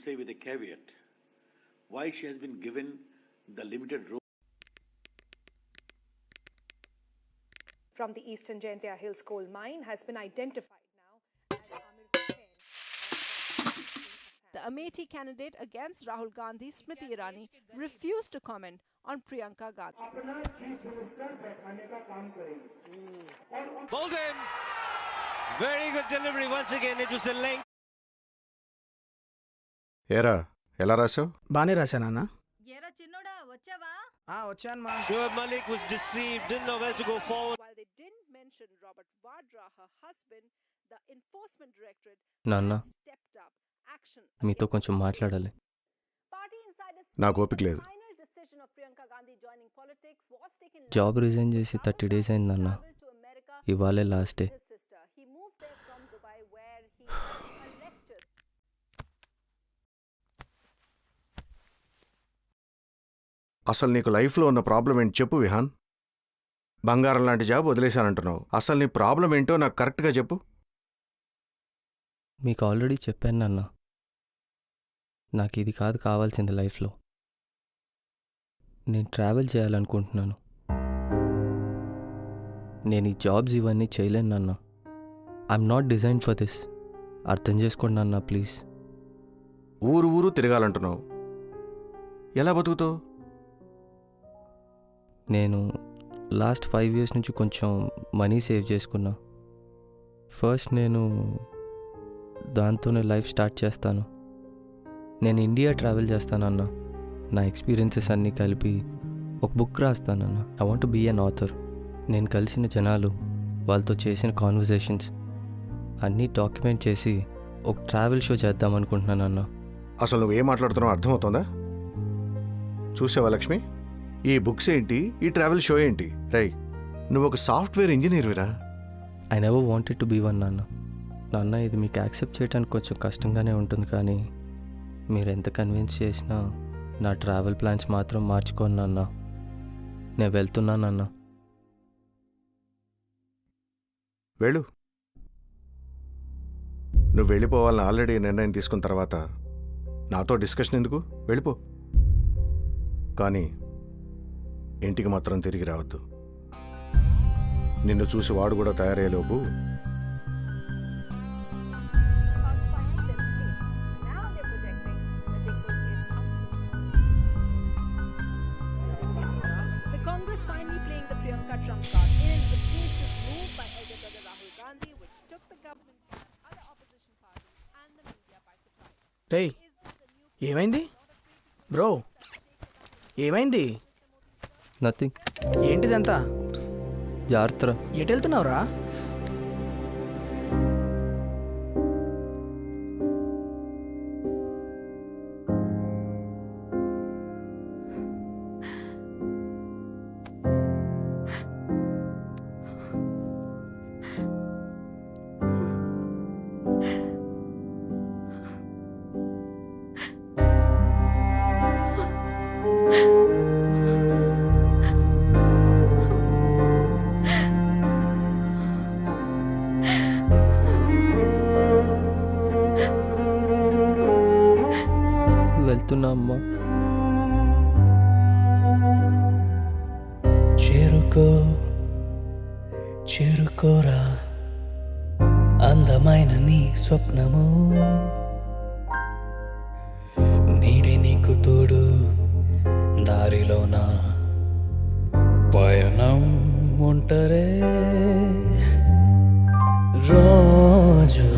say with a caveat why she has been given the limited role. From the Eastern Jaintia Hills coal mine has been identified now as Amir Hussain. The Amethi candidate against Rahul Gandhi, Smriti Irani, refused to comment on Priyanka Gandhi. Bowled him. Very good delivery once again. It was the length. ఏరా ఎలా రాసావు? బానే రాశానా? ఏరా చిన్నోడా వచ్చావా? వచ్చాను మా. Shoaib Malik was deceived, didn't know where to go forward. While they didn't mention Robert Vadra, her husband, the enforcement directorate నాన్న stepped up action. మీతో కొంచెం మాట్లాడాలి. Party insiders నాకు ఓపిక లేదు. final decision of Priyanka Gandhi joining politics was taken job resign చేసి 30 days అయింది నాన్న. to America. ఇవాళే last day. His sister. He moved there from Dubai where he gave a lecture. అసలు నీకు లైఫ్లో ఉన్న ప్రాబ్లం ఏంటి చెప్పు విహాన్. బంగారం లాంటి జాబ్ వదిలేశానంటున్నావు. అసలు నీ ప్రాబ్లం ఏంటో నాకు కరెక్ట్గా చెప్పు. మీకు ఆల్రెడీ చెప్పాను నాన్న, నాకు ఇది కాదు కావాల్సింది లైఫ్లో. నేను ట్రావెల్ చేయాలనుకుంటున్నాను. నేను ఈ జాబ్స్ ఇవన్నీ చేయలేను నాన్న. I'm not design for this. అర్థం చేసుకోండి నాన్న ప్లీజ్. ఊరు ఊరు తిరగాలంటున్నావు. ఎలా బతుకుతావు? నేను లాస్ట్ 5 years నుంచి కొంచెం మనీ సేవ్ చేసుకున్నా. ఫస్ట్ నేను దాంతోనే లైఫ్ స్టార్ట్ చేస్తాను. నేను ఇండియా ట్రావెల్ చేస్తానన్నా. నా ఎక్స్పీరియన్సెస్ అన్నీ కలిపి ఒక బుక్ రాస్తానన్నా. I want to be an author. నేను కలిసిన జనాలు, వాళ్ళతో చేసిన కాన్వర్జేషన్స్ అన్నీ డాక్యుమెంట్ చేసి ఒక ట్రావెల్ షో చేద్దామనుకుంటున్నానన్నా. అసలు నువ్వేం మాట్లాడుతున్నావు అర్థమవుతుందా? చూసావా లక్ష్మి, ఈ బుక్స్ ఏంటి, ఈ ట్రావెల్ షో ఏంటి? రై, నువ్వు ఒక సాఫ్ట్వేర్ ఇంజనీర్విరా. I never wanted to be one నాన్న. నాన్న ఇది మీకు యాక్సెప్ట్ చేయడానికి కొంచెం కష్టంగానే ఉంటుంది, కానీ మీరు ఎంత కన్విన్స్ చేసినా నా ట్రావెల్ ప్లాన్స్ మాత్రం మార్చుకోను నాన్న. నేను వెళ్తున్నానన్నా. వెళ్ళు. నువ్వు వెళ్ళిపోవాలని ఆల్రెడీ నిర్ణయం తీసుకున్న తర్వాత నాతో డిస్కషన్ ఎందుకు? వెళ్ళిపో. కానీ ఇంటికి మాత్రం తిరిగి రావద్దు. నిన్ను చూసి వాడు కూడా తయారయ్యేలోపు The Congress finally playing the Priyanka Trump card in the cases moved by elder brother Rahul Gandhi, which took the government, other opposition parties, and the media by surprise. రేయ్, ఏమైంది బ్రో? ఏమైంది? నథింగ్. ఏంటిదంతా? జాగ్రత్త. ఎటు వెళ్తున్నావురా? వెళ్తున్నా అమ్మా. చేరుకోరా అందమైన నీ స్వప్నము, నీడే నీకు తోడు, దారిలోన పయనం ఉంటరే. రోజు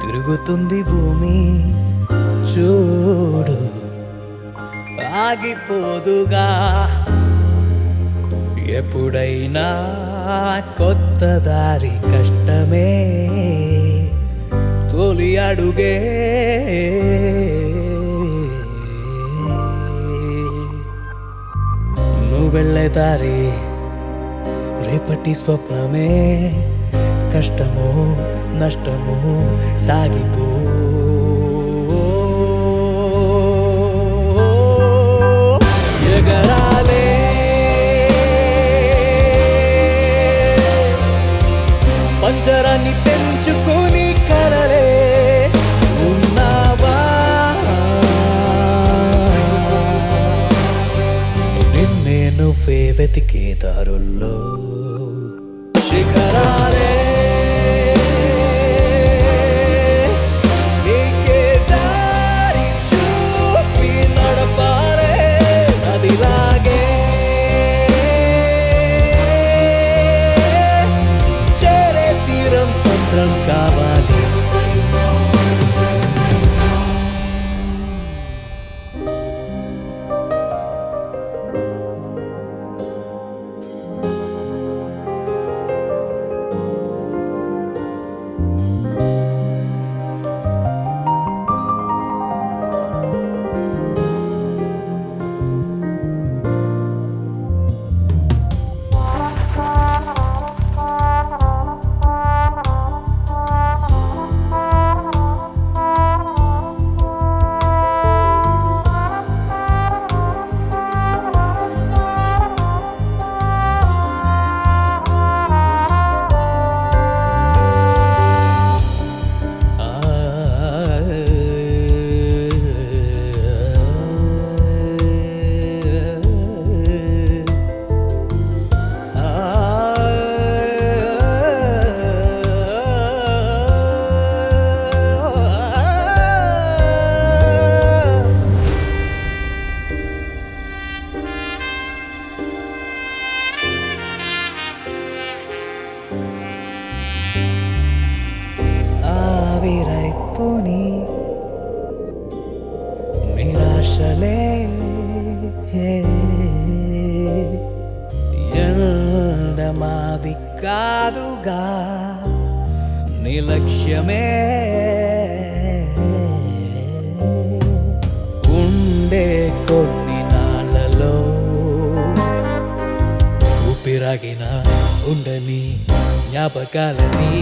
తిరుగుతుంది భూమి, చూడు ఆగిపోదుగా. ఎప్పుడైనా కొత్త దారి కష్టమే, తొలి అడుగే. నువ్వు వెళ్ళే దారి రేపటి స్వప్నమే, కష్టమో నష్టమో సాగిపో. ఎగరాలే పంజరాన్ని తెంచుకొని కలలే ఉన్నావా? వెతికే దారుల్లో శిఖరాలే నీకే దారి చూపి నడపాలే నదిలాగే చేరే తీరం సంద్రం కావాలి ఆవిరైపోని నిరాశలే ఎండమావి కాదుగా నిర్లక్ష్యమే ఉండే కొన్ని నాళ్ళలో ఊపిరాగిన ఉండని జ్ఞాపకాలని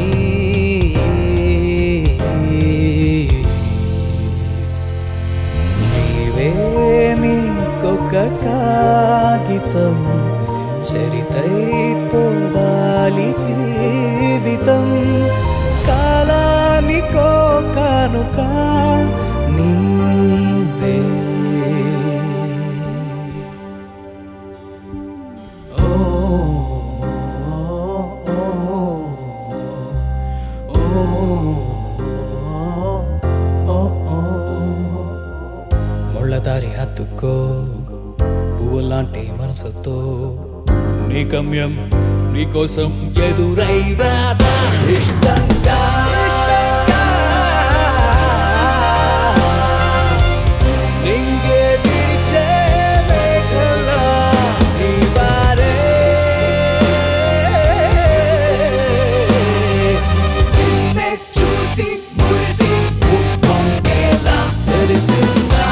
నీవేమికొక కాగితం చరితైపోవాలి జీవితం కాలానికో కానుక నీవే ముళ్ళదారి హత్తుకో పువ్వులాంటి మనసుతో నీ గమ్యం నీకోసం ఎదురైరా ఇష్టంగా నింగే విడిచే మేఘలా నీ వారే నిన్నే చూసి మురిసి ఉప్పొంగేలా తెలిసిందా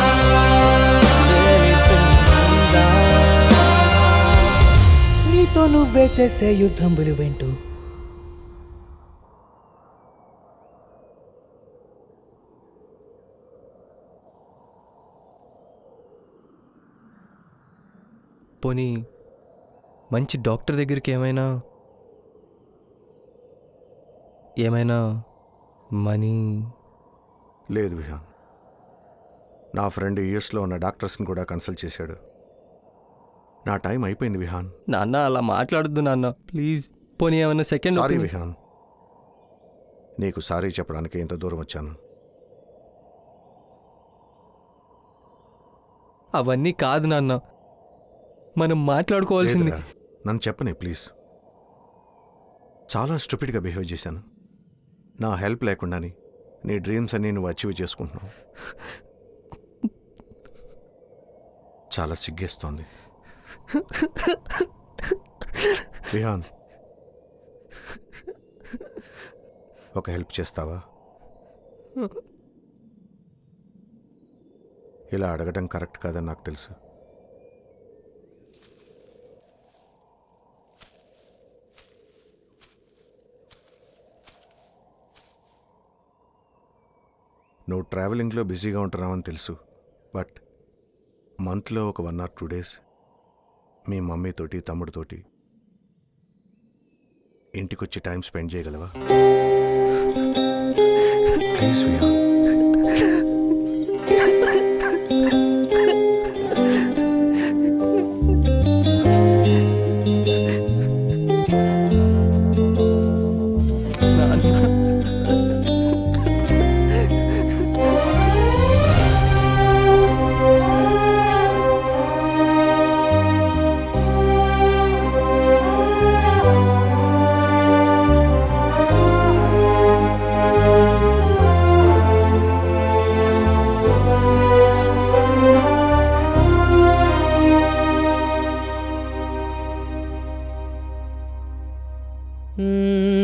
నీతో నువ్వే చేసే యుద్ధం విలువేంటూ పోనీ మంచి డాక్టర్ దగ్గరికి ఏమైనా మనీ లేదు విహాన్. నా ఫ్రెండ్ యూఎస్లో ఉన్న డాక్టర్స్ని కూడా కన్సల్ట్ చేశాడు. నా టైం అయిపోయింది విహాన్. నాన్న అలా మాట్లాడొద్దు నాన్న ప్లీజ్. పోనీ ఏమైనా సెకండ్ సారీ విహాన్, నీకు సారీ చెప్పడానికి ఇంత దూరం వచ్చాను. అవన్నీ కాదు నాన్న, మనం మాట్లాడుకోవాల్సింది. లేదురా, నన్ను చెప్పని ప్లీజ్. చాలా స్టూపిడ్గా బిహేవ్ చేశాను. నా హెల్ప్ లేకుండాని నీ డ్రీమ్స్ అన్నీ నువ్వు అచీవ్ చేసుకుంటున్నావు. చాలా సిగ్గేస్తోంది విహాన్. ఒక హెల్ప్ చేస్తావా? ఇలా అడగటం కరెక్ట్ కాదని నాకు తెలుసు. నువ్వు ట్రావెలింగ్లో బిజీగా ఉంటున్నావని తెలుసు, బట్ మంత్లో ఒక 1 or 2 days మీ మమ్మీతోటి తమ్ముడితోటి ఇంటికొచ్చి టైం స్పెండ్ చేయగలవా? ప్లీజ్ విహాన్. మ్మ్.